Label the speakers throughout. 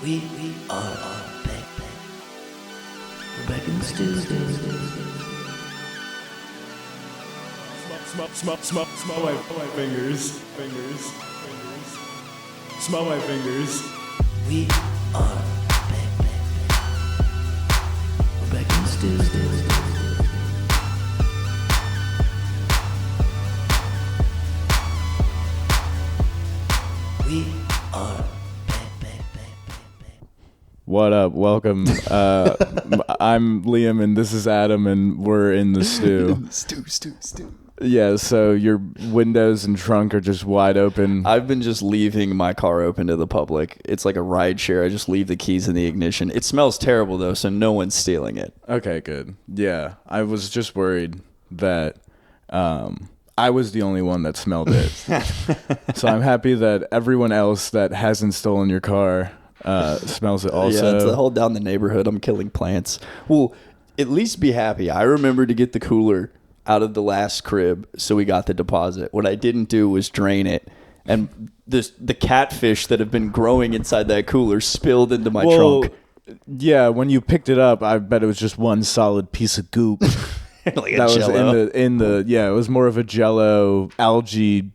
Speaker 1: We are back. We're back in the stew.
Speaker 2: Smell my fingers. Smell my fingers.
Speaker 1: We are back. We're back in the stew. We are back.
Speaker 2: What up? Welcome. I'm Liam and this is Adam and we're in the stew.
Speaker 3: Stew.
Speaker 2: Yeah, so your windows and trunk are just wide open.
Speaker 3: I've been just leaving my car open to the public. It's like a ride share. I just leave the keys in the ignition. It smells terrible though, so no one's stealing it.
Speaker 2: Okay, good. Yeah, I was just worried that I was the only one that smelled it. So I'm happy that everyone else that hasn't stolen your car smells it also.
Speaker 3: Yeah, it's the whole down the neighborhood. I'm killing plants. Well, at least be happy. I remember to get the cooler out of the last crib, so we got the deposit. What I didn't do was drain it, and the catfish that have been growing inside that cooler spilled into my trunk.
Speaker 2: Yeah, when you picked it up, I bet it was just one solid piece of goop.
Speaker 3: Like
Speaker 2: that was
Speaker 3: Jell-O.
Speaker 2: in the it was more of a Jell-O algae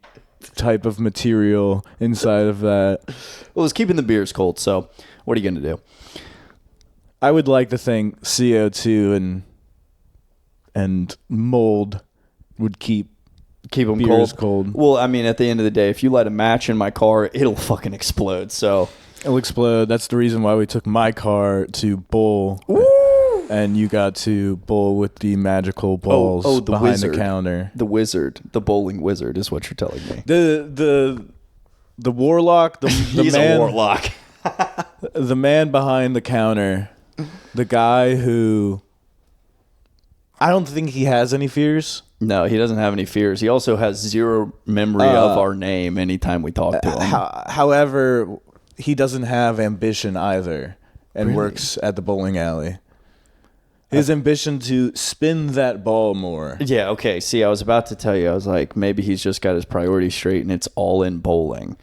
Speaker 2: type of material inside of that.
Speaker 3: Well, it's keeping the beers cold, so what are you going to do?
Speaker 2: I would like to think CO2 and mold would keep
Speaker 3: them
Speaker 2: beers cold.
Speaker 3: Well, I mean, at the end of the day, if you light a match in my car, it'll fucking explode. So
Speaker 2: It'll explode. That's the reason why we took my car to bowl.
Speaker 3: Ooh.
Speaker 2: And you got to bowl with the magical balls
Speaker 3: the
Speaker 2: behind
Speaker 3: wizard.
Speaker 2: the counter.
Speaker 3: The wizard, the bowling wizard is what you're telling me.
Speaker 2: The warlock, the
Speaker 3: He's
Speaker 2: man,
Speaker 3: a warlock.
Speaker 2: the man behind the counter, the guy who I don't think he has any fears.
Speaker 3: No, he doesn't have any fears. He also has zero memory of our name anytime we talk to him.
Speaker 2: However, he doesn't have ambition either and
Speaker 3: Really?
Speaker 2: works at the bowling alley. His ambition to spin that ball more.
Speaker 3: Yeah, okay. See, I was about to tell you. I was like, maybe he's just got his priorities straight and it's all in bowling.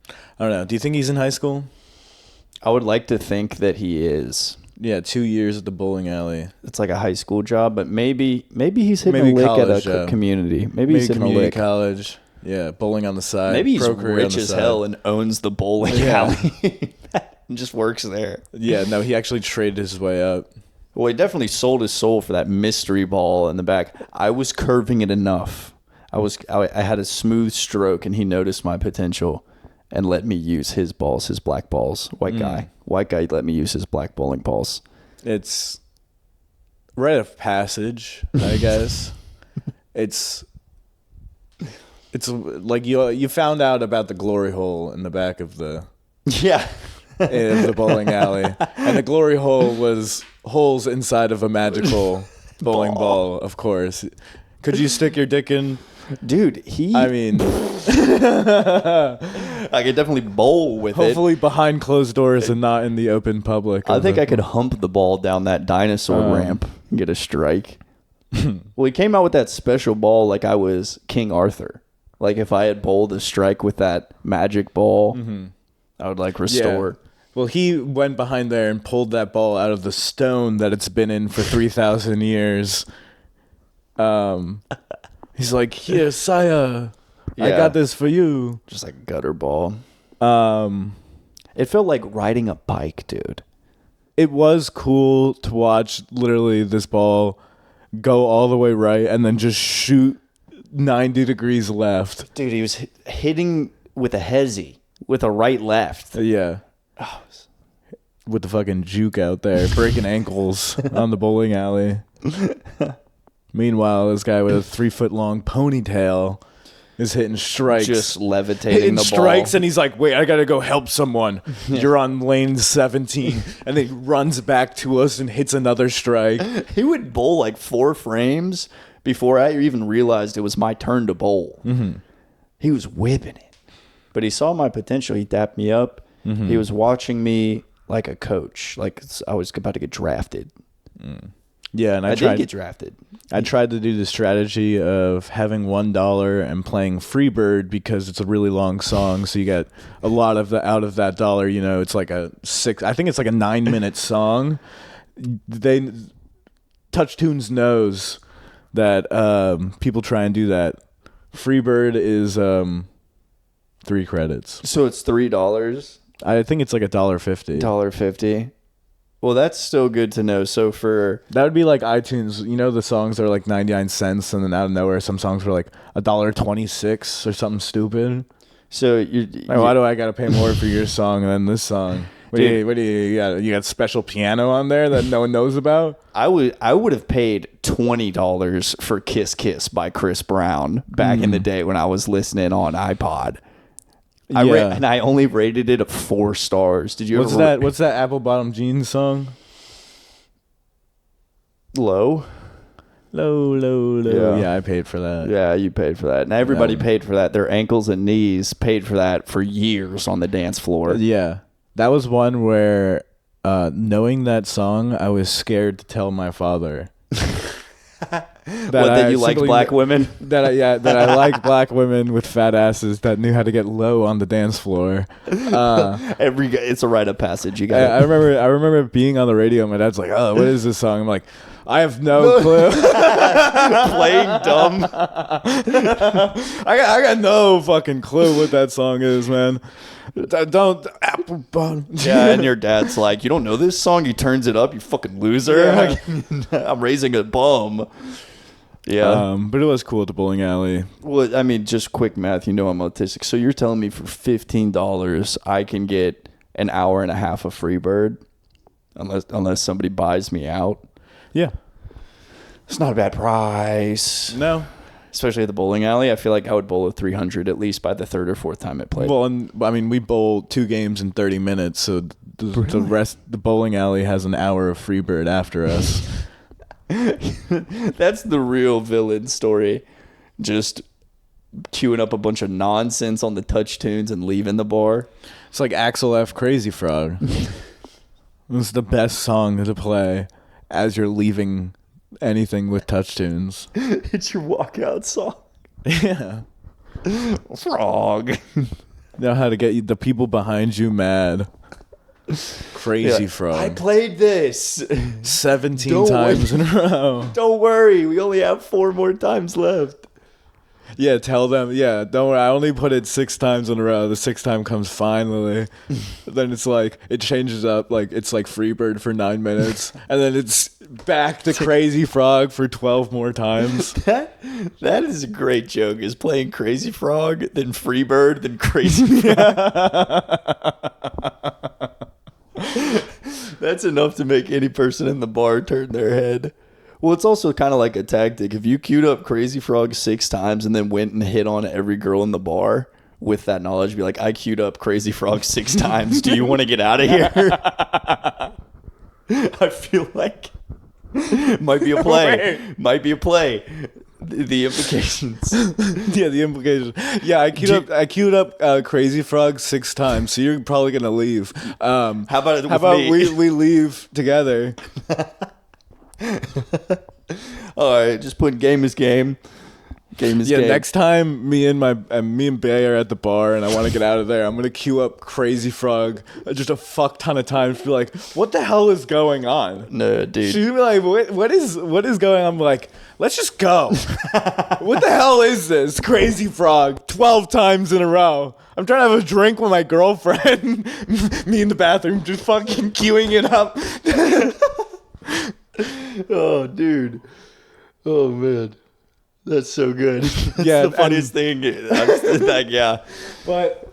Speaker 2: I don't know. Do you think he's in high school?
Speaker 3: I would like to think that he is.
Speaker 2: Yeah, 2 years at the bowling alley.
Speaker 3: It's like a high school job, but maybe he's hitting
Speaker 2: Maybe
Speaker 3: a lick at
Speaker 2: college,
Speaker 3: a community. Maybe he's hitting a
Speaker 2: community
Speaker 3: lick.
Speaker 2: college. Yeah, bowling on the side.
Speaker 3: Maybe he's
Speaker 2: pro career on
Speaker 3: rich
Speaker 2: the
Speaker 3: as
Speaker 2: side.
Speaker 3: hell and owns the bowling alley. And just works there.
Speaker 2: Yeah, no, he actually traded his way up.
Speaker 3: Well, he definitely sold his soul for that mystery ball in the back. I was curving it enough. I had a smooth stroke, and he noticed my potential and let me use his balls, his black balls. White guy let me use his black bowling balls.
Speaker 2: It's rite of passage, I guess. It's like you found out about the glory hole in the back of the
Speaker 3: Yeah.
Speaker 2: in the bowling alley, and the glory hole was holes inside of a magical bowling ball. Of course, could you stick your dick in?
Speaker 3: Dude,
Speaker 2: I mean,
Speaker 3: I could definitely bowl with
Speaker 2: hopefully behind closed doors and not in the open public.
Speaker 3: I think I could hump the ball down that dinosaur ramp and get a strike. Well, he came out with that special ball like I was King Arthur. Like if I had bowled a strike with that magic ball, I would like restore.
Speaker 2: Yeah. Well, he went behind there and pulled that ball out of the stone that it's been in for 3,000 years. He's like, "Here, sire, I
Speaker 3: Yeah.
Speaker 2: got this for you."
Speaker 3: Just like gutter ball.
Speaker 2: Um,
Speaker 3: It felt like riding a bike, dude.
Speaker 2: it was cool to watch literally this ball go all the way right and then just shoot 90 degrees left.
Speaker 3: Dude, he was hitting with a hezzy, with a right left.
Speaker 2: Yeah. With the fucking juke out there, breaking ankles on the bowling alley. Meanwhile, this guy with a 3-foot-long ponytail is hitting strikes.
Speaker 3: Just levitating
Speaker 2: hitting
Speaker 3: the
Speaker 2: strikes,
Speaker 3: ball.
Speaker 2: and he's like, "Wait, I gotta go help someone." You're on lane 17, and then he runs back to us and hits another strike.
Speaker 3: He would bowl like 4 frames before I even realized it was my turn to bowl. He was whipping it. But he saw my potential. He dapped me up. He was watching me like a coach, like I was about to get drafted.
Speaker 2: Yeah, and
Speaker 3: I did get drafted.
Speaker 2: I tried to do the strategy of having $1 and playing Freebird because it's a really long song, so you get a lot of out of that dollar. You know, it's like I think it's like a 9-minute song. Touch Tunes knows that people try and do that. Freebird is 3 credits.
Speaker 3: So it's $3.
Speaker 2: I think it's like $1.50.
Speaker 3: $1.50. Well, that's still good to know. So
Speaker 2: that would be like iTunes. You know, the songs are like 99 cents, and then out of nowhere, some songs were like $1.26 or something stupid.
Speaker 3: So
Speaker 2: why do I gotta pay more for your song than this song? What do you got? You got special piano on there that no one knows about?
Speaker 3: I would have paid $20 for Kiss Kiss by Chris Brown back in the day when I was listening on iPod. And I only rated it 4 stars. Did you?
Speaker 2: What's that Apple Bottom Jeans song?
Speaker 3: Low.
Speaker 2: Yeah, I paid for that.
Speaker 3: Yeah, you paid for that. And everybody paid for that. Their ankles and knees paid for that for years on the dance floor.
Speaker 2: Yeah. That was one where, knowing that song, I was scared to tell my father.
Speaker 3: That you like black women?
Speaker 2: That I like black women with fat asses that knew how to get low on the dance floor.
Speaker 3: It's a rite of passage. You got.
Speaker 2: I remember being on the radio. My dad's like, "Oh, what is this song?" I'm like, "I have no clue."
Speaker 3: Playing dumb.
Speaker 2: I got no fucking clue what that song is, man. Don't Apple Bottom.
Speaker 3: Yeah, and your dad's like, "You don't know this song?" He turns it up. You fucking loser.
Speaker 2: Yeah.
Speaker 3: I'm raising a bum. Yeah.
Speaker 2: But it was cool at the bowling alley.
Speaker 3: Well, I mean, just quick math. You know I'm autistic. So you're telling me for $15 I can get an hour and a half of Freebird, unless somebody buys me out.
Speaker 2: Yeah.
Speaker 3: It's not a bad price.
Speaker 2: No.
Speaker 3: Especially at the bowling alley. I feel like I would bowl a 300 at least by the 3rd or 4th time it played.
Speaker 2: Well, and I mean, we bowled 2 games in 30 minutes, so the bowling alley has an hour of Freebird after us.
Speaker 3: That's the real villain story. Just queuing up a bunch of nonsense on the touch tunes and leaving the bar.
Speaker 2: It's like Axel F. Crazy Frog. It's the best song to play as you're leaving anything with touch tunes.
Speaker 3: It's your walkout song.
Speaker 2: Yeah.
Speaker 3: Frog.
Speaker 2: Know how to get the people behind you mad. Crazy Frog.
Speaker 3: I played this
Speaker 2: 17 times in a row.
Speaker 3: Don't worry, we only have 4 more times left.
Speaker 2: Yeah, tell them. Yeah, don't worry. I only put it 6 times in a row. The 6th time comes finally. Then it's like it changes up. Like it's like Freebird for 9 minutes, and then it's back to Crazy Frog for 12 more times.
Speaker 3: That is a great joke. Is playing Crazy Frog, then Freebird, then Crazy Frog. That's enough to make any person in the bar turn their head. Well, it's also kind of like a tactic. If you queued up Crazy Frog 6 times and then went and hit on every girl in the bar with that knowledge, be like, I queued up Crazy Frog 6 times. Do you want to get out of here? I feel like might be a play. Might be a play. The implications.
Speaker 2: Yeah, the implications. Yeah, I queued up Crazy Frog 6 times, so you're probably gonna leave.
Speaker 3: How about
Speaker 2: we leave together?
Speaker 3: All right, just put game is game. Game is game.
Speaker 2: Next time me and Bay are at the bar and I want to get out of there, I'm gonna queue up Crazy Frog just a fuck ton of times. Be like, what the hell is going on?
Speaker 3: No, dude.
Speaker 2: She's gonna be like, what is going on? I'm like, let's just go. What the hell is this? Crazy Frog 12 times in a row. I'm trying to have a drink with my girlfriend. Me in the bathroom just fucking queuing it up.
Speaker 3: Oh, dude. Oh, man. That's so good. That's
Speaker 2: the
Speaker 3: funniest thing. Yeah.
Speaker 2: But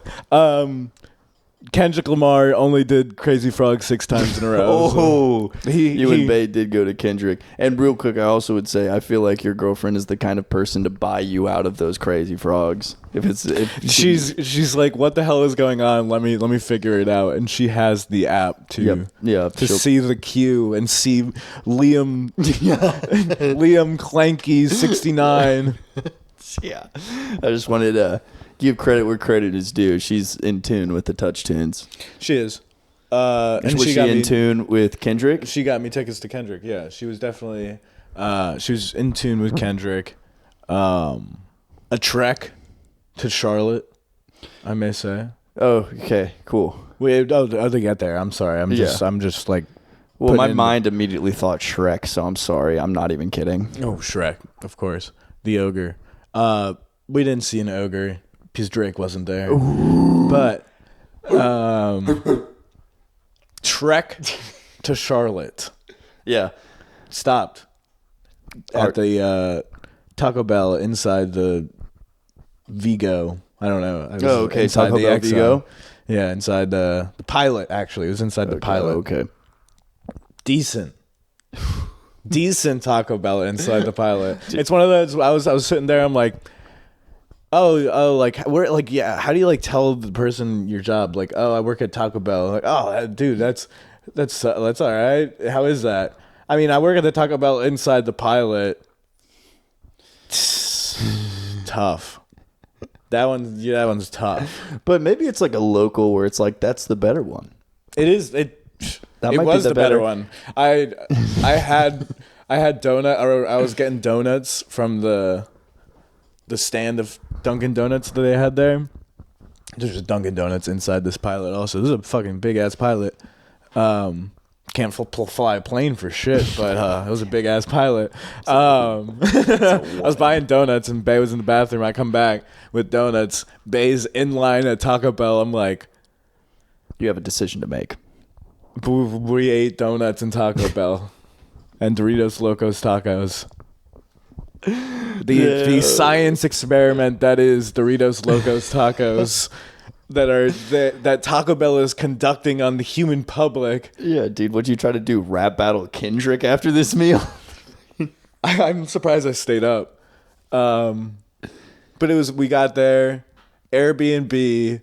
Speaker 2: Kendrick Lamar only did Crazy Frog 6 times in a row.
Speaker 3: Oh, so you and Bae did go to Kendrick. And real quick, I also would say I feel like your girlfriend is the kind of person to buy you out of those Crazy Frogs.
Speaker 2: She's like, what the hell is going on? Let me figure it out. And she has the app to see the queue and see Liam Clanky 69.
Speaker 3: Yeah, I just wanted to give credit where credit is due. She's in tune with the touch tunes.
Speaker 2: She is.
Speaker 3: And was she in tune with Kendrick?
Speaker 2: She got me tickets to Kendrick. Yeah, she was definitely. She was in tune with Kendrick. A trek to Charlotte, I may say.
Speaker 3: Oh, okay, cool.
Speaker 2: Wait, to get there. I'm sorry. I'm just like.
Speaker 3: Well, my mind immediately thought Shrek, so I'm sorry. I'm not even kidding.
Speaker 2: Oh, Shrek, of course. The ogre. We didn't see an ogre because Drake wasn't there. Ooh. But trek to Charlotte.
Speaker 3: Yeah.
Speaker 2: Stopped at the Taco Bell inside the Vigo. I don't know.
Speaker 3: Okay. Taco Bell Vigo?
Speaker 2: Yeah, inside the Pilot, actually. It was inside the Pilot.
Speaker 3: Okay.
Speaker 2: Decent Taco Bell inside the Pilot. It's one of those. I was sitting there. I'm like, like where, like, yeah. How do you like tell the person your job? Like, I work at Taco Bell. Like, dude, that's all right. How is that? I mean, I work at the Taco Bell inside the Pilot. Tough. That one's tough.
Speaker 3: But maybe it's like a local where it's like that's the better one.
Speaker 2: It is. It was the better one. I had donut, or I was getting donuts from the stand of Dunkin' Donuts that they had there. There's just Dunkin' Donuts inside this Pilot. Also, this is a fucking big ass Pilot. Can't fly a plane for shit, but it was a big ass Pilot. I was buying donuts and Bae was in the bathroom. I come back with donuts. Bae's in line at Taco Bell. I'm like,
Speaker 3: you have a decision to make.
Speaker 2: We ate donuts and Taco Bell and Doritos Locos Tacos. The science experiment that is Doritos Locos Tacos that Taco Bell is conducting on the human public.
Speaker 3: Yeah, dude, what'd you try to do? Rap battle Kendrick after this meal?
Speaker 2: I'm surprised I stayed up. But we got there, Airbnb.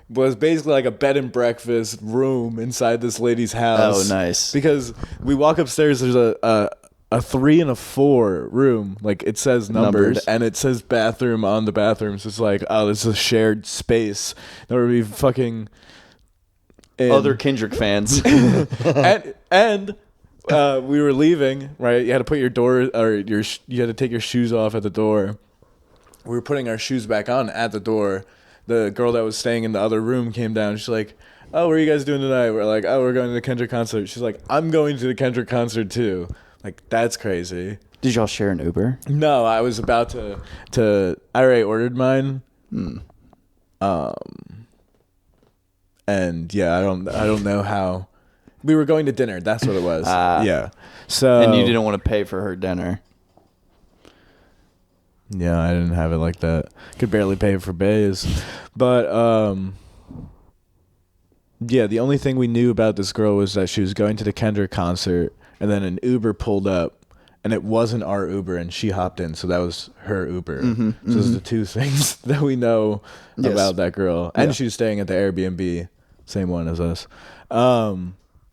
Speaker 2: Was basically like a bed and breakfast room inside this lady's house.
Speaker 3: Oh, nice.
Speaker 2: Because we walk upstairs, there's a 3 and a 4 room. Like, it says numbered, and it says bathroom on the bathroom. So it's like, this is a shared space. There would be fucking
Speaker 3: other Kendrick fans.
Speaker 2: and we were leaving, right? You had to put your door, or you had to take your shoes off at the door. We were putting our shoes back on at the door. The girl that was staying in the other room came down. She's like, what are you guys doing tonight? We're like, we're going to the Kendrick concert. She's like, I'm going to the Kendrick concert too. Like, that's crazy.
Speaker 3: Did y'all share an Uber?
Speaker 2: No, I was about to I already ordered mine. And yeah, I don't know how. We were going to dinner. That's what it was. Yeah. So.
Speaker 3: And you didn't want to pay for her dinner.
Speaker 2: Yeah, I didn't have it like that. Could barely pay for bays. But, yeah, the only thing we knew about this girl was that she was going to the Kendrick concert, and then an Uber pulled up, and it wasn't our Uber, and she hopped in, so that was her Uber. So those are the two things that we know about that girl. And she was staying at the Airbnb, same one as us. But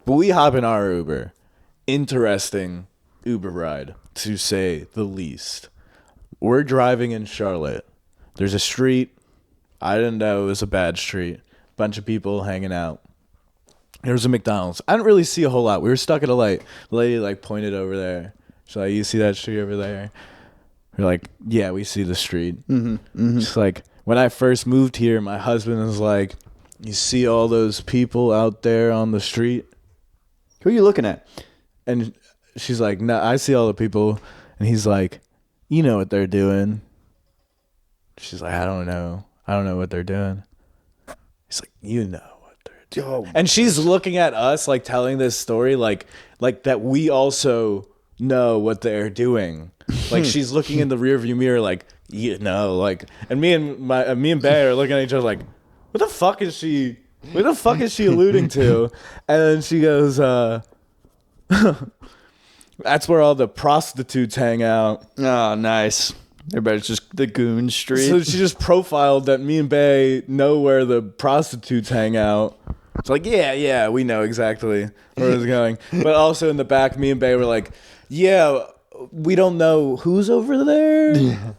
Speaker 2: we hop in our Uber. Interesting Uber ride, to say the least. We're driving in Charlotte. There's a street. I didn't know it was a bad street. Bunch of people hanging out. There was a McDonald's. I didn't really see a whole lot. We were stuck at a light. The lady pointed over there. She's like, you see that street over there? We're like, yeah, we see the street. Just like, when I first moved here, my husband was like, you see all those people out there on the street?
Speaker 3: Who are you looking at?
Speaker 2: And she's like, no, I see all the people. And he's like, you know what they're doing. She's like, I don't know what they're doing. He's like, you know what they're doing. And she's looking at us, like, telling this story, like that we also know what they're doing. Like, she's looking in the rearview mirror, like, you know, like, and me and Bae are looking at each other like, what the fuck is she alluding to? And then she goes, that's where all the prostitutes hang out.
Speaker 3: Oh, nice. Everybody's just the Goon Street.
Speaker 2: So she just profiled that me and Bae know where the prostitutes hang out. It's like, yeah, we know exactly where it's going. But also in the back, me and Bae were like, yeah, we don't know who's over there. Yeah.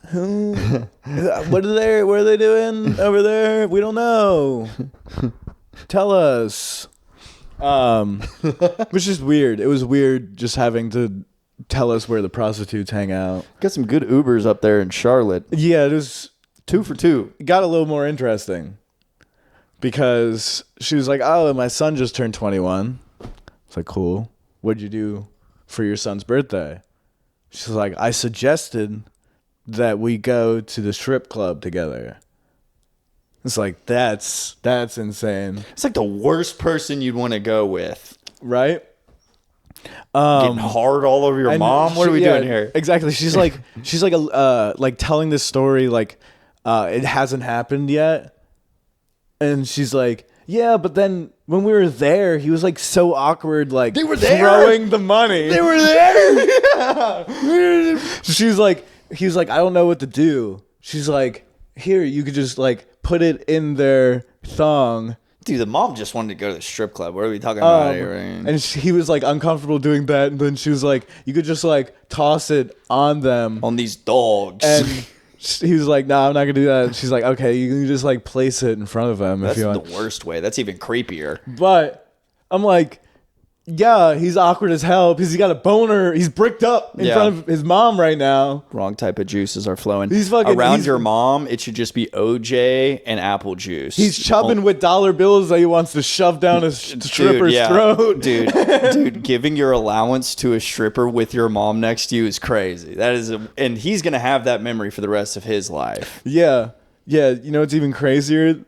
Speaker 2: What are they doing over there? We don't know. Tell us. Which is weird. It was weird just having to tell us where the prostitutes hang out.
Speaker 3: Got some good Ubers up there in Charlotte.
Speaker 2: Yeah, it was
Speaker 3: 2 for 2.
Speaker 2: it got a little more interesting because she was like, "Oh, my son just turned 21." It's like, "Cool. What'd you do for your son's birthday?" She's like, "I suggested that we go to the strip club together." It's like, that's insane,
Speaker 3: It's like the worst person you'd want to go with.
Speaker 2: right?
Speaker 3: Getting hard all over your
Speaker 2: And
Speaker 3: mom. What are we doing here?
Speaker 2: Exactly. She's like like telling this story like it hasn't happened yet, and she's like, "Yeah, but then when we were there, he was like so awkward, like
Speaker 3: They were there?
Speaker 2: throwing the money.
Speaker 3: They were there.
Speaker 2: She's like, he's like, I don't know what to do. She's like, here, you could just like put it in their thong.
Speaker 3: Dude, the mom just wanted to go to the strip club. What are we talking about here?
Speaker 2: And he was like uncomfortable doing that, and then she was like, you could just like toss it on them.
Speaker 3: On these dogs.
Speaker 2: And he was like, "Nah, I'm not gonna do that." She's like, "Okay, you can just like place it in front of them
Speaker 3: That's
Speaker 2: if you
Speaker 3: the
Speaker 2: want."
Speaker 3: worst way. That's even creepier.
Speaker 2: But I'm like, yeah, he's awkward as hell because he got a boner. He's bricked up in front of his mom right now.
Speaker 3: Wrong type of juices are flowing.
Speaker 2: He's fucking-
Speaker 3: Around
Speaker 2: he's-
Speaker 3: your mom, it should just be OJ and apple juice.
Speaker 2: He's chubbing with dollar bills that he wants to shove down his stripper's throat.
Speaker 3: Dude, giving your allowance to a stripper with your mom next to you is crazy. That is, and he's gonna have that memory for the rest of his life.
Speaker 2: Yeah. You know what's even crazier?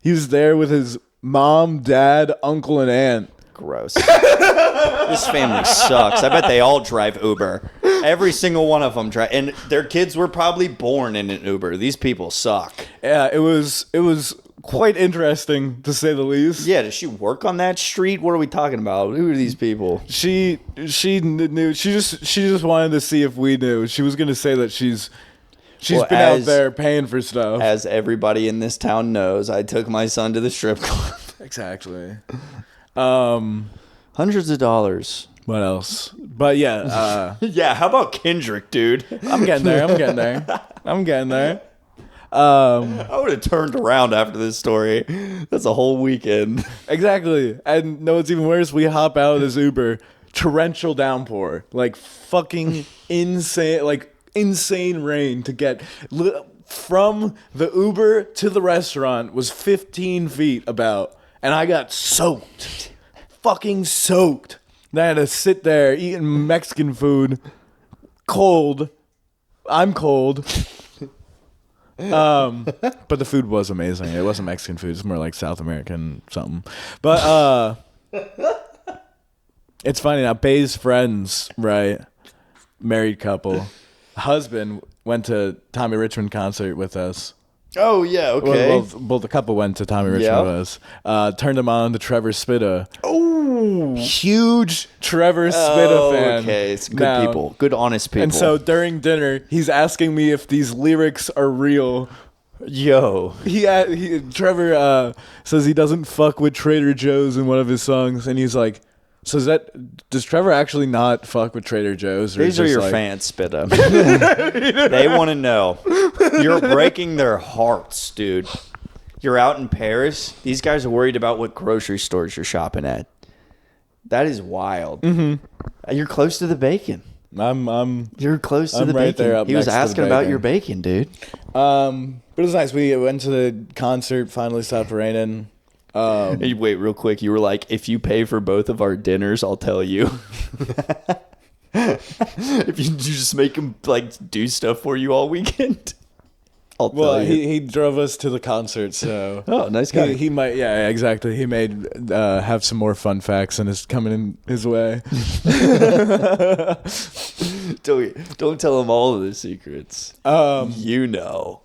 Speaker 2: He was there with his mom, dad, uncle, and aunt.
Speaker 3: Gross. This family sucks. I bet they all drive Uber. Every single one of them drive, and their kids were probably born in an Uber. These people suck.
Speaker 2: Yeah, it was quite interesting to say the least.
Speaker 3: Yeah, does she work on that street? What are we talking about? Who are these people?
Speaker 2: She knew. She just wanted to see if we knew. She was gonna say that she's
Speaker 3: Well,
Speaker 2: been out there paying for stuff.
Speaker 3: As everybody in this town knows, I took my son to the strip club.
Speaker 2: Exactly.
Speaker 3: Hundreds of dollars.
Speaker 2: What else? But yeah,
Speaker 3: Yeah, how about Kendrick, dude?
Speaker 2: I'm getting there.
Speaker 3: I would have turned around after this story. That's a whole weekend.
Speaker 2: Exactly. And no, it's even worse. We hop out of this Uber, torrential downpour, like fucking insane rain to get from the Uber to the restaurant was 15 feet about, and I got soaked, fucking soaked. And I had to sit there eating Mexican food, cold. I'm cold. But the food was amazing. It wasn't Mexican food. It's more like South American something. But it's funny now. Bay's friends, right? Married couple. Husband went to Tommy Richmond concert with us.
Speaker 3: Oh, yeah, okay.
Speaker 2: Well, the couple went to Tommy Richmond with us. Turned him on to Trevor Spitta.
Speaker 3: Oh,
Speaker 2: Huge Trevor Spitta fan.
Speaker 3: Okay, it's good people. Good, honest people.
Speaker 2: And so during dinner, he's asking me if these lyrics are real.
Speaker 3: Yo.
Speaker 2: Trevor says he doesn't fuck with Trader Joe's in one of his songs, and he's like, so does Trevor actually not fuck with Trader Joe's? Or
Speaker 3: These are your fans, Spitta. They want to know. You're breaking their hearts, dude. You're out in Paris. These guys are worried about what grocery stores you're shopping at. That is wild. Mm-hmm. You're close to the bacon.
Speaker 2: You're
Speaker 3: close to the
Speaker 2: right
Speaker 3: bacon.
Speaker 2: there up
Speaker 3: He was
Speaker 2: next to the
Speaker 3: asking about
Speaker 2: bacon.
Speaker 3: your bacon, dude.
Speaker 2: But it was nice. We went to the concert. Finally stopped raining.
Speaker 3: Hey, wait, real quick. You were like, if you pay for both of our dinners, I'll tell you. If you just make him like do stuff for you all weekend, I'll tell you.
Speaker 2: He drove us to the concert, so
Speaker 3: Oh, nice guy.
Speaker 2: he might, yeah, exactly. He may have some more fun facts and is coming in his way.
Speaker 3: Don't tell him all of the secrets. You know.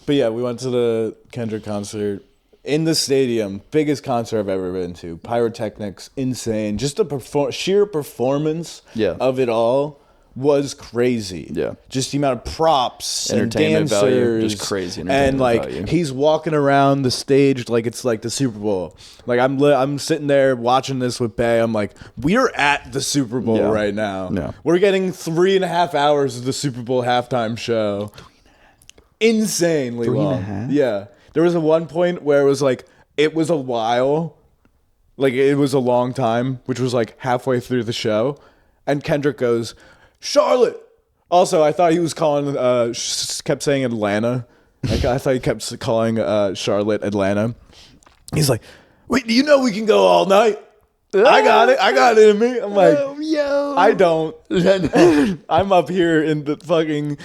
Speaker 2: But yeah, we went to the Kendrick concert in the stadium. Biggest concert I've ever been to. Pyrotechnics, insane. Just the sheer performance of it all was crazy.
Speaker 3: Yeah.
Speaker 2: Just the amount of props and
Speaker 3: Entertainment
Speaker 2: dancers.
Speaker 3: value, just crazy entertainment
Speaker 2: and like
Speaker 3: value.
Speaker 2: he's walking around the stage like it's like the Super Bowl. Like I'm sitting there watching this with Bay. I'm like, we're at the Super Bowl right now.
Speaker 3: Yeah.
Speaker 2: We're getting 3.5 hours of the Super Bowl halftime show. Insanely long.
Speaker 3: 3.5?
Speaker 2: Yeah. There was a one point where it was like it was a while. Like, it was a long time, which was like halfway through the show. And Kendrick goes, Charlotte. Also, I thought he was calling, kept saying Atlanta. Like, I thought he kept calling Charlotte Atlanta. He's like, wait, do you know we can go all night? I got it in me. I'm like,
Speaker 3: yo.
Speaker 2: I don't. I'm up here in the fucking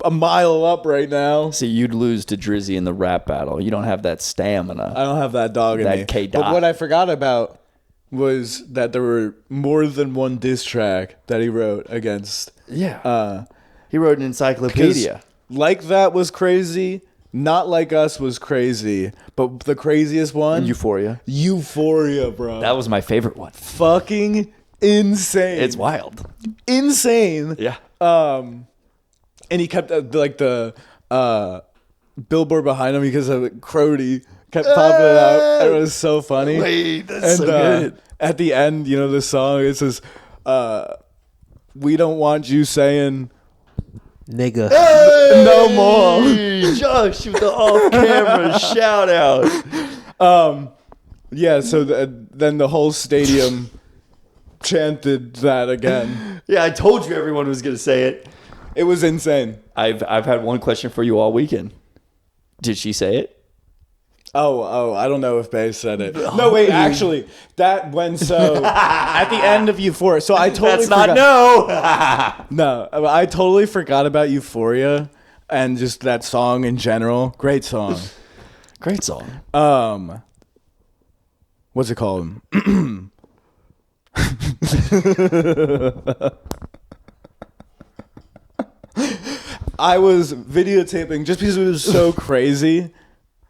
Speaker 2: a mile up right now.
Speaker 3: See, you'd lose to Drizzy in the rap battle. You don't have that stamina.
Speaker 2: I don't have that dog in
Speaker 3: That
Speaker 2: me.
Speaker 3: K-dot.
Speaker 2: But what I forgot about was that there were more than one diss track that he wrote against.
Speaker 3: Yeah. He wrote an encyclopedia.
Speaker 2: Like That was crazy. Not Like Us was crazy. But the craziest one,
Speaker 3: Euphoria,
Speaker 2: bro.
Speaker 3: that was my favorite one.
Speaker 2: Fucking insane.
Speaker 3: It's wild.
Speaker 2: Insane.
Speaker 3: Yeah.
Speaker 2: And he kept the billboard behind him because of Crody kept popping it out. It was so funny.
Speaker 3: Wait, that's so good.
Speaker 2: At the end, you know the song, it says, we don't want you saying
Speaker 1: Nigga.
Speaker 2: no more.
Speaker 3: Josh with the off-camera shout out.
Speaker 2: Yeah, so then the whole stadium chanted that again.
Speaker 3: Yeah, I told you everyone was gonna say it.
Speaker 2: It was insane.
Speaker 3: I've had one question for you all weekend. Did she say it?
Speaker 2: Oh, I don't know if Bay said it. No, wait, actually, that went so at the end of Euphoria. So I totally
Speaker 3: That's
Speaker 2: forgot.
Speaker 3: not no.
Speaker 2: No, I totally forgot about Euphoria and just that song in general. Great song.
Speaker 3: Great song.
Speaker 2: What's it called? I was videotaping just because it was so crazy.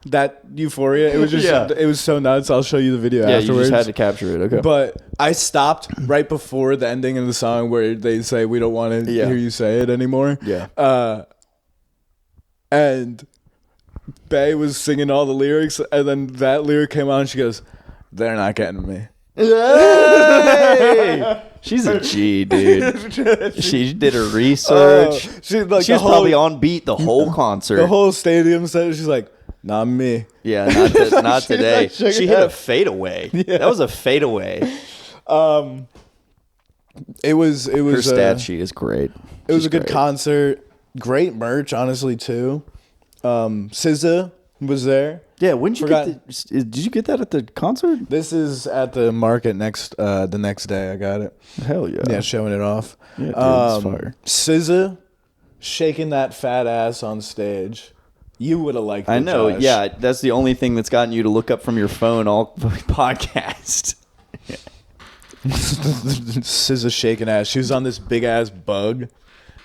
Speaker 2: That Euphoria, it was just, it was so nuts. I'll show you the video
Speaker 3: Yeah,
Speaker 2: afterwards.
Speaker 3: you just had to capture it. Okay.
Speaker 2: But I stopped right before the ending of the song where they say, we don't want to hear you say it anymore.
Speaker 3: Yeah.
Speaker 2: And Bay was singing all the lyrics, and then that lyric came on, and she goes, they're not getting me.
Speaker 3: Hey! She's a G, dude. She did her research.
Speaker 2: She
Speaker 3: was probably on beat the whole concert.
Speaker 2: The whole stadium said, she's like, not me.
Speaker 3: Yeah, not today. She hit a fadeaway. Yeah. That was a fadeaway.
Speaker 2: It was
Speaker 3: Her stat sheet is great.
Speaker 2: It was a good concert. Great merch, honestly, too. SZA was there.
Speaker 3: Yeah, when did you get did you get that at the concert?
Speaker 2: This is at the market the next day. I got it.
Speaker 3: Hell yeah.
Speaker 2: Yeah, showing it off.
Speaker 3: Yeah, dude, it's fire.
Speaker 2: SZA shaking that fat ass on stage. You would have liked it,
Speaker 3: I know,
Speaker 2: Josh.
Speaker 3: yeah. That's the only thing that's gotten you to look up from your phone all podcast.
Speaker 2: SZA shaking ass. She was on this big ass bug,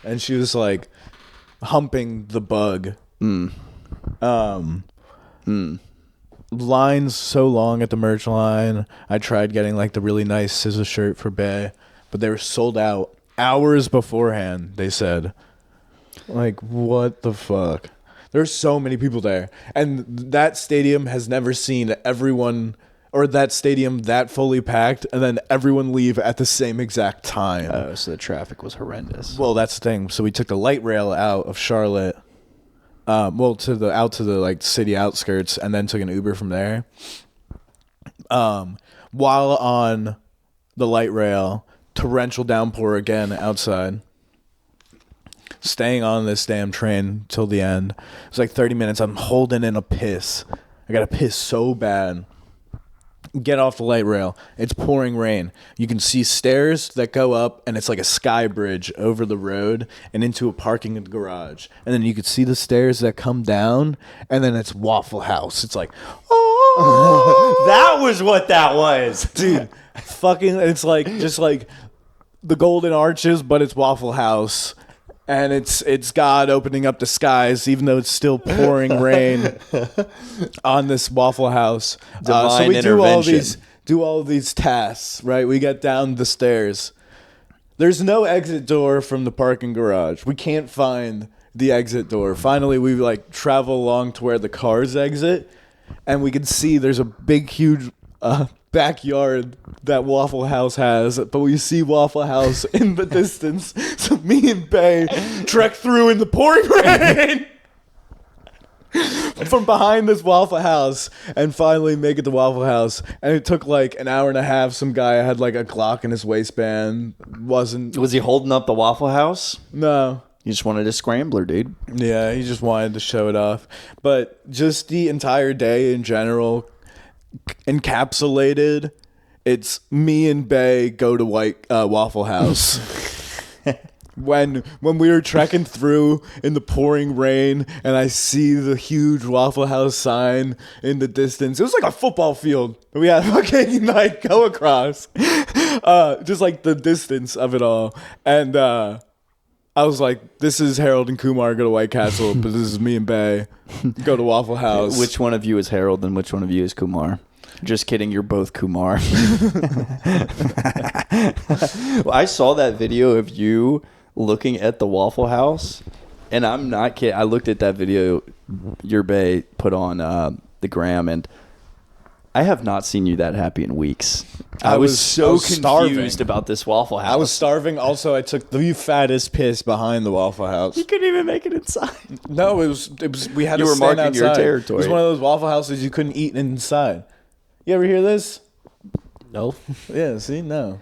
Speaker 2: and she was like humping the bug. Lines so long at the merch line. I tried getting like the really nice SZA shirt for Bay, but they were sold out hours beforehand. They said, like, what the fuck? There's so many people there, and that stadium has never seen everyone, or that stadium that fully packed, and then everyone leave at the same exact time.
Speaker 3: Oh, so the traffic was horrendous.
Speaker 2: Well, that's the thing. So we took the light rail out of Charlotte, to the like city outskirts, and then took an Uber from there. While on the light rail, torrential downpour again outside. Staying on this damn train till the end. It's like 30 minutes. I'm holding in a piss. I got to piss so bad. Get off the light rail. It's pouring rain. You can see stairs that go up, and it's like a sky bridge over the road and into a parking garage. And then you could see the stairs that come down, and then it's Waffle House. It's like, oh,
Speaker 3: that was what that was,
Speaker 2: dude. Fucking, it's like just like the Golden Arches, but it's Waffle House. And it's God opening up the skies, even though it's still pouring rain on this Waffle House. So we do all these tasks, right? We get down the stairs. There's no exit door from the parking garage. We can't find the exit door. Finally, we like travel along to where the cars exit, and we can see there's a big, huge backyard that Waffle House has, but we see Waffle House in the distance. So me and Bay trek through in the pouring rain. from behind this Waffle House and finally make it to Waffle House. And it took like an hour and a half. Some guy had like a Glock in his waistband.
Speaker 3: Was he holding up the Waffle House?
Speaker 2: No.
Speaker 3: He just wanted a scrambler, dude.
Speaker 2: Yeah, he just wanted to show it off. But just the entire day in general, encapsulated, it's me and Bay go to Waffle House. When we were trekking through in the pouring rain and I see the huge Waffle House sign in the distance, it was like a football field we had fucking like go across, just like the distance of it all. And I was like, this is Harold and Kumar go to White Castle, but this is me and Bay go to Waffle House.
Speaker 3: Which one of you is Harold and which one of you is Kumar? Just kidding, you're both Kumar. Well, I saw that video of you looking at the Waffle House, and I'm not kidding. I looked at that video your bae put on the gram, and I have not seen you that happy in weeks. I was so confused about this Waffle House.
Speaker 2: I was starving. Also, I took the fattest piss behind the Waffle House.
Speaker 3: You couldn't even make it inside.
Speaker 2: No, it was. We had
Speaker 3: you
Speaker 2: to
Speaker 3: were
Speaker 2: stand
Speaker 3: marking
Speaker 2: outside.
Speaker 3: your territory.
Speaker 2: It was one of those Waffle Houses you couldn't eat inside. You ever hear this?
Speaker 1: No.
Speaker 2: Yeah. See, no.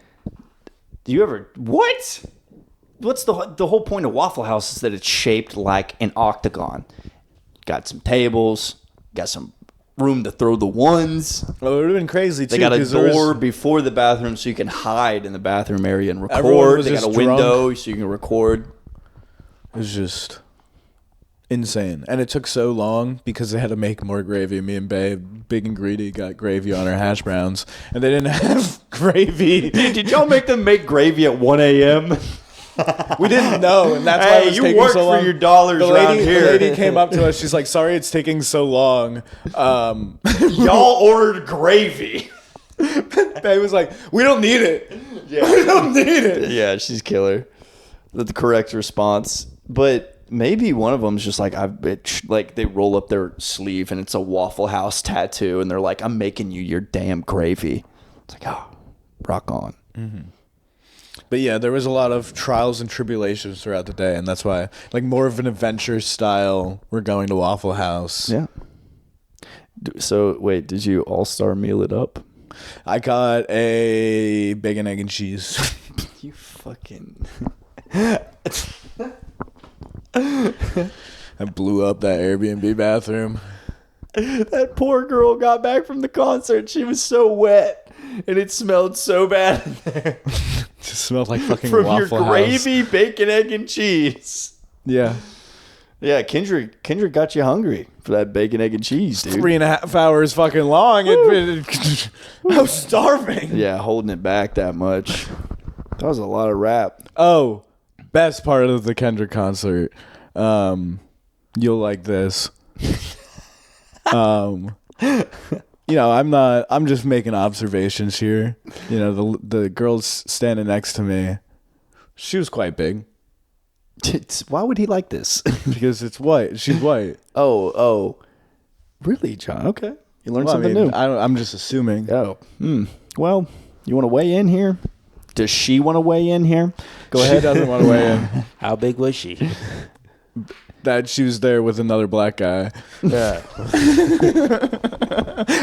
Speaker 3: Do you ever what? What's the whole point of Waffle House is that it's shaped like an octagon. Got some tables, got some room to throw the ones.
Speaker 2: Well, it would have been crazy too.
Speaker 3: They got a door before the bathroom so you can hide in the bathroom area and record. They got a window so you can record.
Speaker 2: It was just insane. And it took so long because they had to make more gravy. Me and Babe, big and greedy, got gravy on our hash browns. And they didn't have gravy.
Speaker 3: Did y'all make them make gravy at 1 a.m.?
Speaker 2: We didn't know, and that's why it was
Speaker 3: you
Speaker 2: taking
Speaker 3: work
Speaker 2: so long.
Speaker 3: for your dollars around here.
Speaker 2: The lady came up to us. She's like, "Sorry, it's taking so long."
Speaker 3: Y'all ordered gravy.
Speaker 2: Babe was like, "We don't need it. Yeah. We don't need it."
Speaker 3: Yeah, she's killer. The correct response, but maybe one of them's just like like they roll up their sleeve and it's a Waffle House tattoo, and they're like, "I'm making you your damn gravy." It's like, oh, rock on.
Speaker 2: Mm-hmm. But yeah, there was a lot of trials and tribulations throughout the day, and that's why, like, more of an adventure style, we're going to Waffle House.
Speaker 3: Yeah. So, wait, did you all-star meal it up?
Speaker 2: I got a bacon, egg, and cheese.
Speaker 3: You fucking...
Speaker 2: I blew up that Airbnb bathroom.
Speaker 3: That poor girl got back from the concert. She was so wet, and it smelled so bad in there.
Speaker 2: Just smelled like fucking
Speaker 3: from
Speaker 2: Waffle
Speaker 3: your gravy,
Speaker 2: House.
Speaker 3: Bacon, egg, and cheese.
Speaker 2: Yeah.
Speaker 3: Yeah, Kendrick got you hungry for that bacon, egg, and cheese, dude.
Speaker 2: 3.5 hours fucking long. I was starving.
Speaker 3: Yeah, holding it back that much. That was a lot of rap.
Speaker 2: Oh, best part of the Kendrick concert. You'll like this. You know, I'm just making observations here. You know, the girl standing next to me, she was quite big.
Speaker 3: Why would he like this?
Speaker 2: Because it's white. She's white.
Speaker 3: Oh. Really, John? Okay. You learned something new.
Speaker 2: I'm just assuming.
Speaker 3: Oh. Well, you want to weigh in here? Does she want to weigh in here? Go ahead.
Speaker 2: She doesn't want to weigh in.
Speaker 1: How big was she?
Speaker 2: That she was there with another black guy.
Speaker 3: Yeah.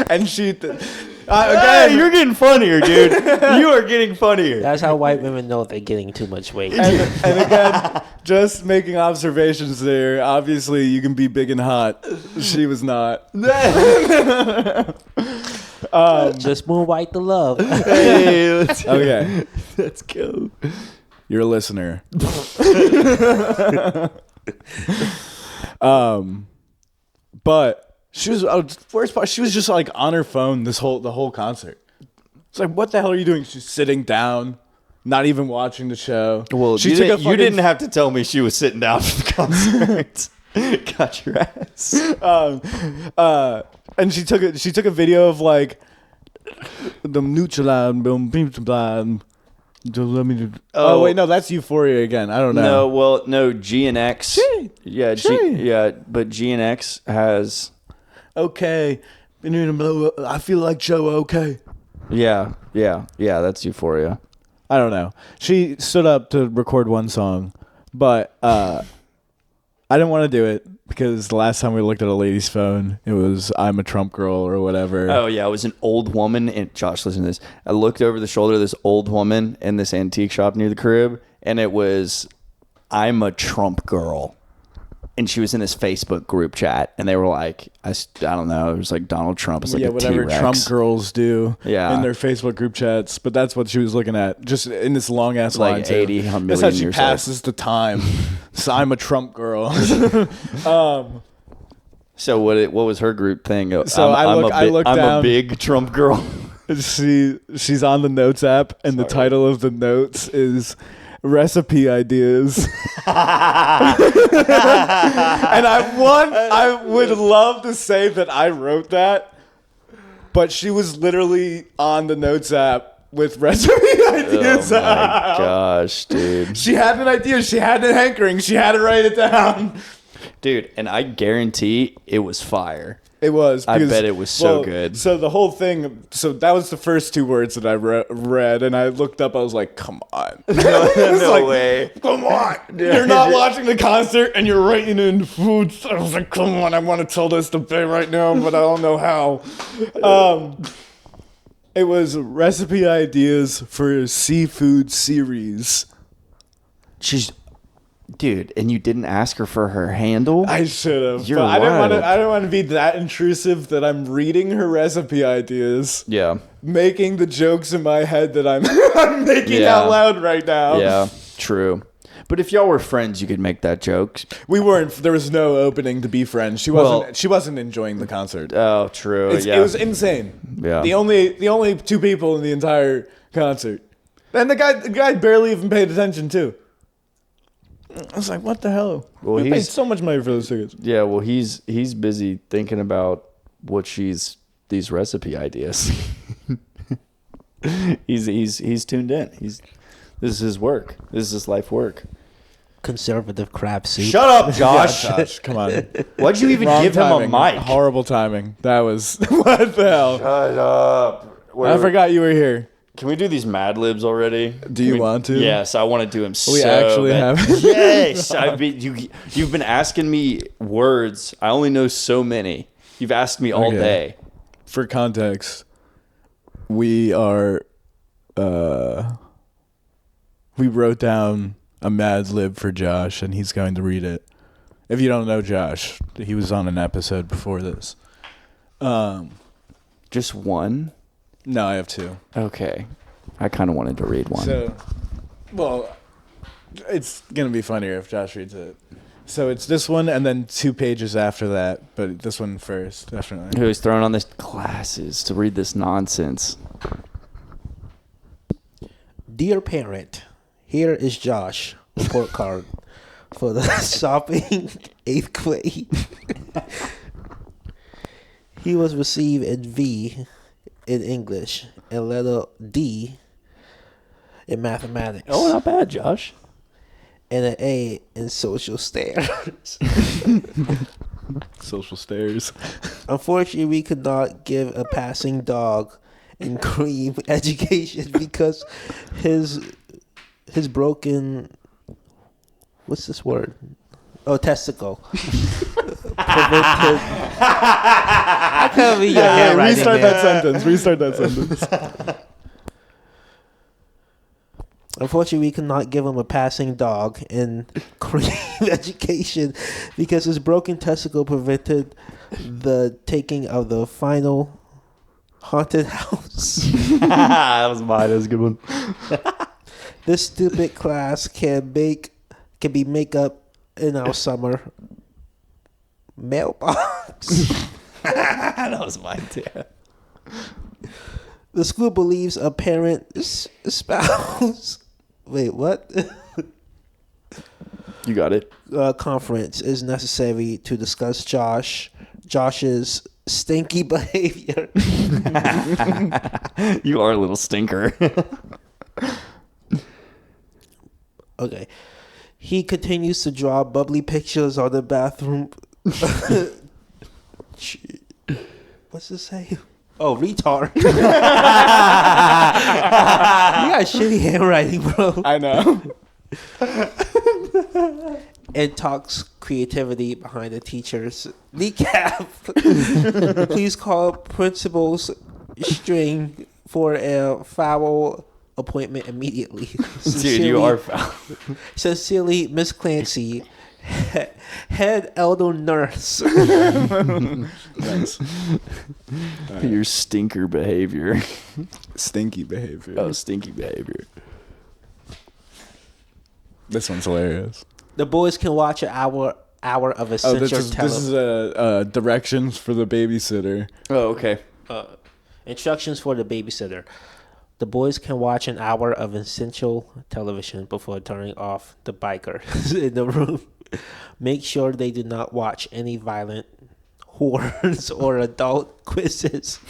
Speaker 2: And she...
Speaker 3: again, you're getting funnier, dude. You are getting funnier.
Speaker 1: That's how white women know if they're getting too much weight.
Speaker 2: And again, just making observations there. Obviously, you can be big and hot. She was not.
Speaker 1: Just move white to love.
Speaker 3: Hey,
Speaker 2: Okay.
Speaker 3: Let's go.
Speaker 2: You're a listener. But she was worst part. She was just like on her phone the whole concert. It's like, what the hell are you doing? She's sitting down, not even watching the show.
Speaker 3: Well,
Speaker 2: she
Speaker 3: you didn't have to tell me she was sitting down for the concert. Got your ass.
Speaker 2: And she took a video of like the neutral. Oh wait, no, that's Euphoria again. I don't know.
Speaker 3: No, G and X. But G and X has
Speaker 2: Okay. I feel like Joe. Okay.
Speaker 3: Yeah, that's Euphoria.
Speaker 2: I don't know. She stood up to record one song, but I didn't want to do it because the last time we looked at a lady's phone, it was "I'm a Trump girl" or whatever.
Speaker 3: Oh yeah, it was an old woman. And Josh, listen to this. I looked over the shoulder of this old woman in this antique shop near the crib, and it was "I'm a Trump girl." And she was in this Facebook group chat, and they were like, I don't know, it was like Donald Trump is like a
Speaker 2: whatever
Speaker 3: T-Rex.
Speaker 2: Trump girls do
Speaker 3: Yeah.
Speaker 2: in their Facebook group chats. But that's what she was looking at, just in this long ass
Speaker 3: Like
Speaker 2: line.
Speaker 3: 80
Speaker 2: That's
Speaker 3: million
Speaker 2: how she
Speaker 3: years
Speaker 2: passes the time. So I'm a Trump girl.
Speaker 3: So what was her group thing?
Speaker 2: So I look
Speaker 3: I'm
Speaker 2: down.
Speaker 3: a big Trump girl.
Speaker 2: She's on the notes app, and the title of the notes is recipe ideas. And I would love to say that I wrote that, but she was literally on the notes app with recipe ideas.
Speaker 3: Oh my gosh, dude.
Speaker 2: She had an idea, she had an hankering, she had to write it down.
Speaker 3: Dude, and I guarantee it was fire.
Speaker 2: It was.
Speaker 3: I bet it was so good.
Speaker 2: So the whole thing, so that was the first two words that I read, and I looked up, I was like, come on.
Speaker 3: No way.
Speaker 2: Come on. You're not watching the concert, and you're writing in food. I was like, come on, I want to tell this to Bay right now, but I don't know how. It was recipe ideas for a seafood series.
Speaker 3: Dude, and you didn't ask her for her handle?
Speaker 2: I should have.
Speaker 3: You're
Speaker 2: But I
Speaker 3: wild.
Speaker 2: didn't want to be that intrusive that I'm reading her recipe ideas.
Speaker 3: Yeah.
Speaker 2: Making the jokes in my head that I'm making
Speaker 3: Yeah.
Speaker 2: out loud right now.
Speaker 3: Yeah, true. But if y'all were friends, you could make that joke.
Speaker 2: We weren't. There was no opening to be friends. She wasn't. She wasn't enjoying the concert.
Speaker 3: Oh, true.
Speaker 2: It was insane.
Speaker 3: Yeah.
Speaker 2: The only two people in the entire concert, and the guy barely even paid attention too. I was like, what the hell?
Speaker 3: Well,
Speaker 2: We paid so much money for those tickets.
Speaker 3: Yeah, well, he's busy thinking about these recipe ideas. he's tuned in. This is his work. This is his life work.
Speaker 4: Conservative crab soup.
Speaker 3: Shut up, Josh.
Speaker 2: Yeah, Josh, come on.
Speaker 3: Why'd you even
Speaker 2: Wrong
Speaker 3: give
Speaker 2: timing.
Speaker 3: him a mic?
Speaker 2: Horrible timing. That was what the hell.
Speaker 3: Shut up.
Speaker 2: I forgot you were here.
Speaker 3: Can we do these Mad Libs already?
Speaker 2: Do you want to?
Speaker 3: Yes, I want to do them so
Speaker 2: We actually
Speaker 3: bad.
Speaker 2: have.
Speaker 3: Yes. You've been asking me words. I only know so many. You've asked me all
Speaker 2: Okay.
Speaker 3: day.
Speaker 2: For context, we wrote down a Mad Lib for Josh, and he's going to read it. If you don't know Josh, he was on an episode before this.
Speaker 3: Just one?
Speaker 2: No, I have two.
Speaker 3: Okay. I kind of wanted to read one.
Speaker 2: So, well, it's going to be funnier if Josh reads it. So it's this one and then 2 pages after that, but this one first, definitely.
Speaker 3: Who's throwing on this glasses to read this nonsense?
Speaker 4: Dear parent, here is Josh report card for the shopping 8th grade. He was received in V in English and letter D in mathematics.
Speaker 3: Oh, not bad, Josh.
Speaker 4: And an A in social stares.
Speaker 2: Social stairs.
Speaker 4: Unfortunately, we could not give a passing dog in cream education because his broken, what's this word? Oh, testicle. I can't read your handwriting,
Speaker 2: Restart
Speaker 4: man.
Speaker 2: that sentence.
Speaker 4: Unfortunately, we could not give him a passing dog in cream education because his broken testicle prevented the taking of the final haunted house.
Speaker 3: That was mine. That was a good one.
Speaker 4: This stupid class can be makeup in our summer mailbox.
Speaker 3: That was mine, too.
Speaker 4: The school believes a parent's spouse. Wait, what?
Speaker 3: You got it.
Speaker 4: Conference is necessary to discuss Josh's stinky behavior.
Speaker 3: You are a little stinker.
Speaker 4: Okay. He continues to draw bubbly pictures on the bathroom. What's this say? Oh, retard. You got shitty handwriting, bro.
Speaker 2: I know.
Speaker 4: and talks creativity behind the teacher's kneecap. Please call principal's string for a foul appointment immediately.
Speaker 3: Dude, you are foul.
Speaker 4: Sincerely, Miss Clancy, head elder nurse.
Speaker 2: Nice.
Speaker 3: Your stinker behavior.
Speaker 2: Stinky behavior.
Speaker 3: Oh, stinky behavior.
Speaker 2: This one's hilarious.
Speaker 4: The boys can watch an hour of essential
Speaker 2: this is directions for the babysitter.
Speaker 3: Oh, okay.
Speaker 4: instructions for the babysitter. The boys can watch an hour of essential television before turning off the bikers in the room. Make sure they do not watch any violent horrors or adult quizzes.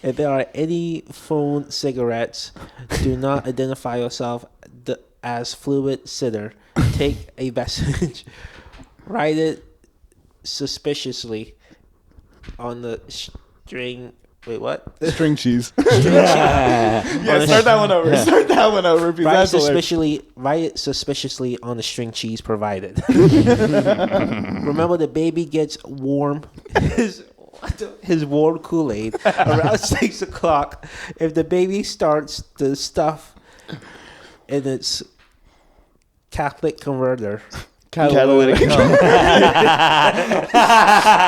Speaker 4: If there are any phone cigarettes, do not identify yourself as fluid sitter. Take a message. Write it suspiciously on the string. Wait, what?
Speaker 2: String cheese. Yeah, start that one over. Start that one over.
Speaker 4: Write it suspiciously on the string cheese provided. Remember, the baby gets warm. His warm Kool-Aid around 6 o'clock. If the baby starts to stuff in its Catholic converter.
Speaker 2: Catalytic converter.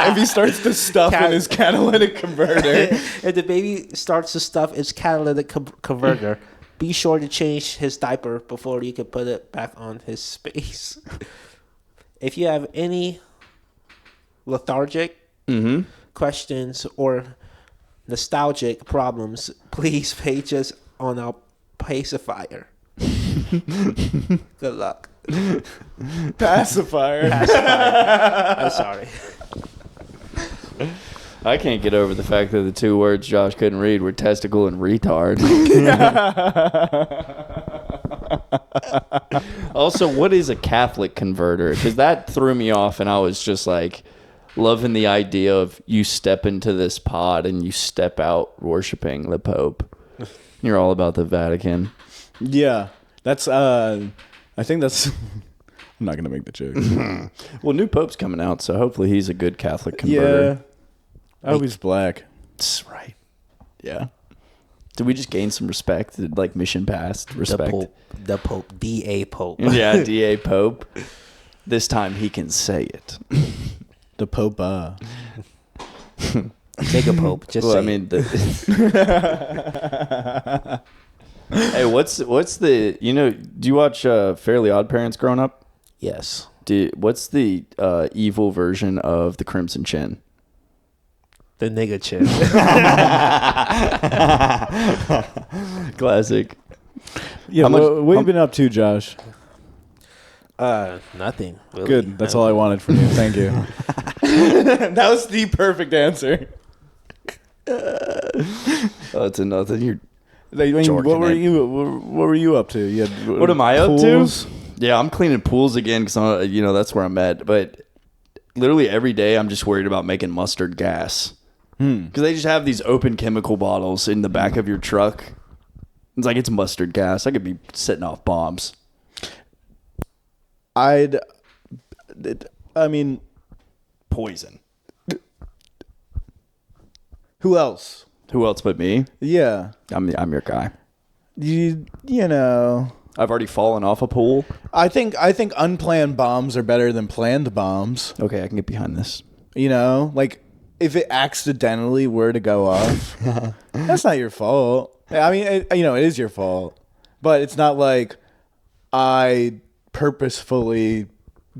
Speaker 2: If he starts to stuff in his catalytic converter.
Speaker 4: If the baby starts to stuff its catalytic converter, be sure to change his diaper before you can put it back on his space. If you have any lethargic questions or nostalgic problems, please page us on our pacifier. Good luck.
Speaker 2: Pacifier.
Speaker 4: I'm sorry.
Speaker 3: I can't get over the fact that the two words Josh couldn't read were testicle and retard. Also, what is a Catholic converter? Because that threw me off, and I was just like loving the idea of you step into this pod and you step out worshiping the Pope. You're all about the Vatican.
Speaker 2: Yeah, that's. I think that's. I'm not gonna make the joke.
Speaker 3: Well, new Pope's coming out, so hopefully he's a good Catholic converter.
Speaker 2: Yeah. I hope he's black.
Speaker 3: That's right. Yeah. Did we just gain some respect? Like mission passed respect?
Speaker 4: The Pope. D.A. Pope.
Speaker 3: Yeah, D.A. Pope. This time he can say it.
Speaker 2: The Pope.
Speaker 4: Mega Pope. Just
Speaker 3: well,
Speaker 4: say
Speaker 3: I mean, hey, what's the, do you watch Fairly Odd Parents growing up?
Speaker 4: yes.
Speaker 3: What's the evil version of the Crimson Chin?
Speaker 4: The nigga chin.
Speaker 3: Classic.
Speaker 2: Yeah, what have you been up to, Josh?
Speaker 4: Nothing. Really.
Speaker 2: Good. That's all I wanted from you. Thank you. That was the perfect answer.
Speaker 3: Oh, it's a nothing. You're
Speaker 2: what were you up to? You had,
Speaker 3: what am I
Speaker 2: pools?
Speaker 3: up to? Yeah, I'm cleaning pools again because that's where I'm at. But literally every day, I'm just worried about making mustard gas because they just have these open chemical bottles in the back of your truck. It's like it's mustard gas. I could be setting off bombs.
Speaker 2: I mean,
Speaker 3: Poison.
Speaker 2: who else?
Speaker 3: Who else but me?
Speaker 2: Yeah,
Speaker 3: I'm your guy.
Speaker 2: you know.
Speaker 3: I've already fallen off a pool.
Speaker 2: I think unplanned bombs are better than planned bombs.
Speaker 3: Okay, I can get behind this.
Speaker 2: Like if it accidentally were to go off, that's not your fault. I mean, it is your fault, but it's not like I purposefully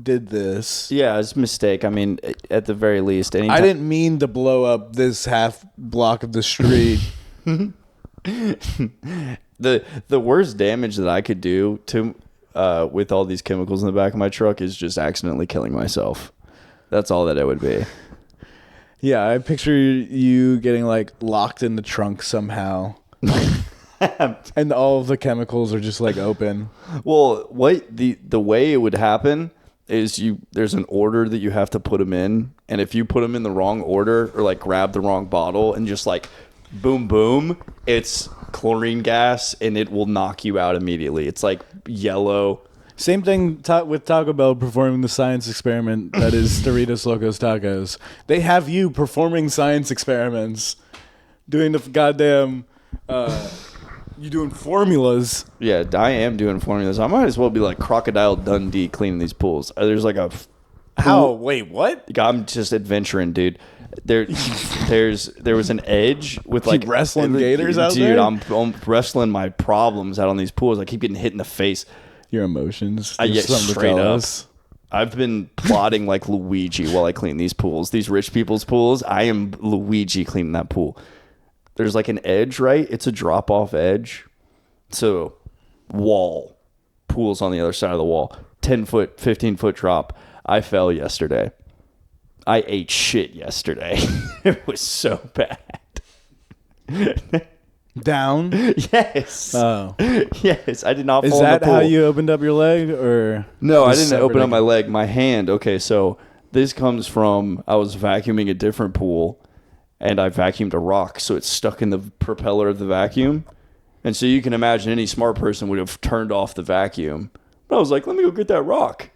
Speaker 2: did this.
Speaker 3: Yeah, it's a mistake. I mean, at the very least,
Speaker 2: I didn't mean to blow up this half block of the street.
Speaker 3: The worst damage that I could do to with all these chemicals in the back of my truck is just accidentally killing myself. That's all that it would be.
Speaker 2: Yeah, I picture you getting like locked in the trunk somehow. And all of the chemicals are just like open.
Speaker 3: Well, what the way it would happen is there's an order that you have to put them in, and if you put them in the wrong order or like grab the wrong bottle and just like boom boom, it's chlorine gas and it will knock you out immediately. It's like yellow.
Speaker 2: Same thing with Taco Bell performing the science experiment that is Doritos Locos Tacos. They have you performing science experiments, doing the goddamn, you doing formulas.
Speaker 3: Yeah, I am doing formulas. I might as well be like Crocodile Dundee cleaning these pools. There's like a...
Speaker 2: How? Wait, what?
Speaker 3: I'm just adventuring, dude. There was an edge with like
Speaker 2: wrestling gators out
Speaker 3: there.
Speaker 2: Dude,
Speaker 3: I'm wrestling my problems out on these pools. I keep getting hit in the face.
Speaker 2: Your emotions.
Speaker 3: I get
Speaker 2: Something to
Speaker 3: straight
Speaker 2: tell
Speaker 3: up.
Speaker 2: us.
Speaker 3: I've been plotting like Luigi while I clean these pools. These rich people's pools. I am Luigi cleaning that pool. There's like an edge, right? It's a drop off edge. So wall. Pool's on the other side of the wall. 10 foot, 15 foot drop. I fell yesterday. I ate shit yesterday. It was so bad.
Speaker 2: Down?
Speaker 3: Yes.
Speaker 2: Oh.
Speaker 3: Yes. I did not fall
Speaker 2: Is
Speaker 3: in the
Speaker 2: that
Speaker 3: pool.
Speaker 2: how you opened up your leg? Or
Speaker 3: No, I
Speaker 2: just
Speaker 3: didn't open
Speaker 2: separate
Speaker 3: up my leg. My hand. Okay, so this comes from I was vacuuming a different pool, and I vacuumed a rock, so it's stuck in the propeller of the vacuum. And so you can imagine any smart person would have turned off the vacuum. But I was like, let me go get that rock.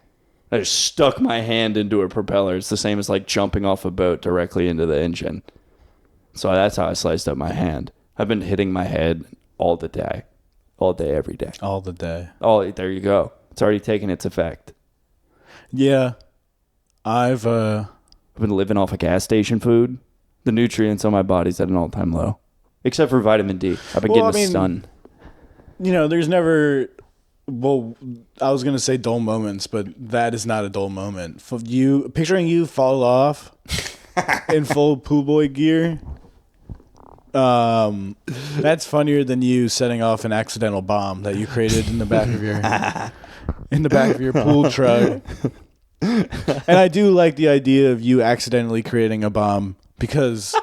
Speaker 3: I just stuck my hand into a propeller. It's the same as like jumping off a boat directly into the engine. So that's how I sliced up my hand. I've been hitting my head all day, every day.
Speaker 2: all the day.
Speaker 3: Oh, there you go. It's already taken its effect.
Speaker 2: Yeah. I've
Speaker 3: been living off of gas station food. The nutrients on my body's at an all-time low. Except for vitamin D. I've been getting a stun.
Speaker 2: There's never... Well, I was going to say dull moments, but that is not a dull moment. Picturing you fall off in full pool boy gear... that's funnier than you setting off an accidental bomb that you created in the back of your pool truck. And I do like the idea of you accidentally creating a bomb because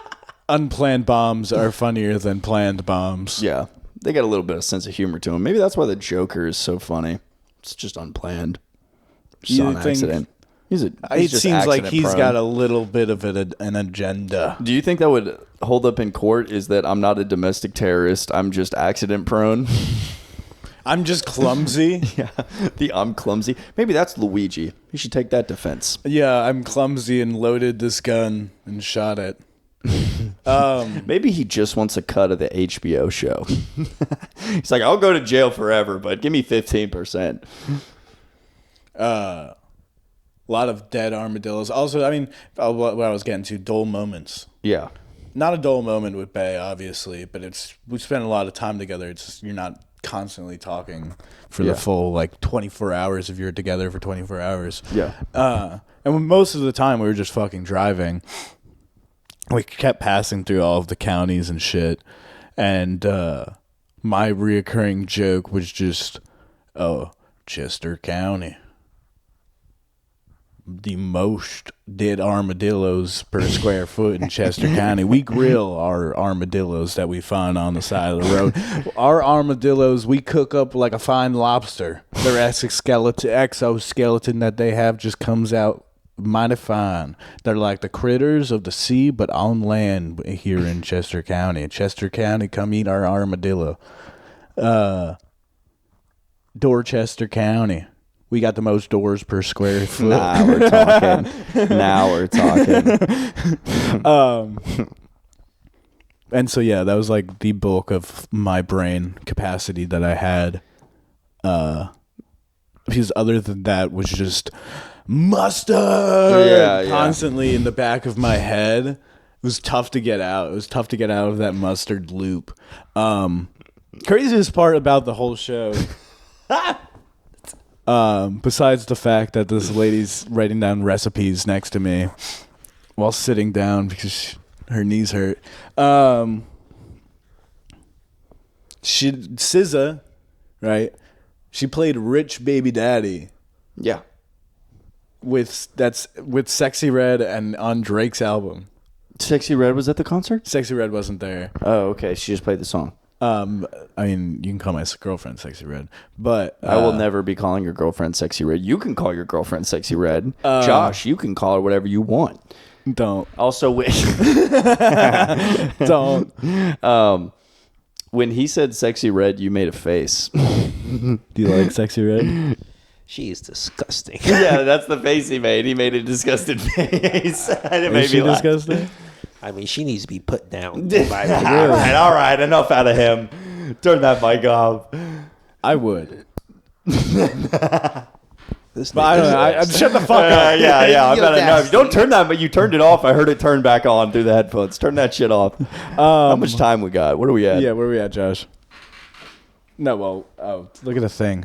Speaker 2: unplanned bombs are funnier than planned bombs.
Speaker 3: Yeah. They got a little bit of sense of humor to them. Maybe that's why the Joker is so funny. It's just unplanned. Just on accident.
Speaker 2: It seems like he's got a little bit of an agenda.
Speaker 3: Do you think that would hold up in court? Is that I'm not a domestic terrorist. I'm just accident prone.
Speaker 2: I'm just clumsy.
Speaker 3: Yeah. I'm clumsy. Maybe that's Luigi. He should take that defense.
Speaker 2: Yeah, I'm clumsy and loaded this gun and shot it.
Speaker 3: Maybe he just wants a cut of the HBO show. He's like, I'll go to jail forever, but give me 15%.
Speaker 2: A lot of dead armadillos. Also, what I was getting to, dull moments.
Speaker 3: Yeah.
Speaker 2: Not a dull moment with Bay, obviously, but we spent a lot of time together. It's just, you're not constantly talking for the full 24 hours if you're together for 24 hours.
Speaker 3: Yeah.
Speaker 2: And most of the time we were just fucking driving. We kept passing through all of the counties and shit. And my reoccurring joke was just, Chester County. The most dead armadillos per square foot in Chester County. We grill our armadillos that we find on the side of the road. Our armadillos, we cook up like a fine lobster. Their exoskeleton that they have just comes out mighty fine. They're like the critters of the sea, but on land here in Chester County. Chester County, come eat our armadillo. Dorchester County. We got the most doors per square foot.
Speaker 3: Now we're talking.
Speaker 2: And so, yeah, that was like the bulk of my brain capacity that I had. Because other than that was just mustard constantly in the back of my head. It was tough to get out. It was tough to get out of that mustard loop. Craziest part about the whole show... besides the fact that this lady's writing down recipes next to me while sitting down because her knees hurt. SZA, right? She played Rich Baby Daddy.
Speaker 3: Yeah.
Speaker 2: With Sexy Red and on Drake's album.
Speaker 3: Sexy Red was at the concert?
Speaker 2: Sexy Red wasn't there.
Speaker 3: Oh, okay. She just played the song.
Speaker 2: You can call my girlfriend Sexy Red, but
Speaker 3: I will never be calling your girlfriend Sexy Red. You can call your girlfriend Sexy Red. Josh, you can call her whatever you want.
Speaker 2: Don't.
Speaker 3: Also,
Speaker 2: don't.
Speaker 3: When he said Sexy Red, you made a face.
Speaker 2: Do you like Sexy Red?
Speaker 4: She is disgusting.
Speaker 3: Yeah, that's the face he made. He made a disgusted face. And it
Speaker 2: Is
Speaker 3: made
Speaker 2: she
Speaker 3: me laugh.
Speaker 2: disgusting?
Speaker 4: I mean, she needs to be put down.
Speaker 3: All right. Enough out of him. Turn that mic off.
Speaker 2: I would.
Speaker 4: This
Speaker 2: But I don't know. I shut the fuck up.
Speaker 3: Yeah. I'm
Speaker 4: You
Speaker 3: not enough.
Speaker 4: nasty.
Speaker 3: Don't turn that, but you turned it off. I heard it turn back on through the headphones. Turn that shit off. How much time we got? Where are we at?
Speaker 2: Yeah, where are we at, Josh? No, well, oh, look at the thing.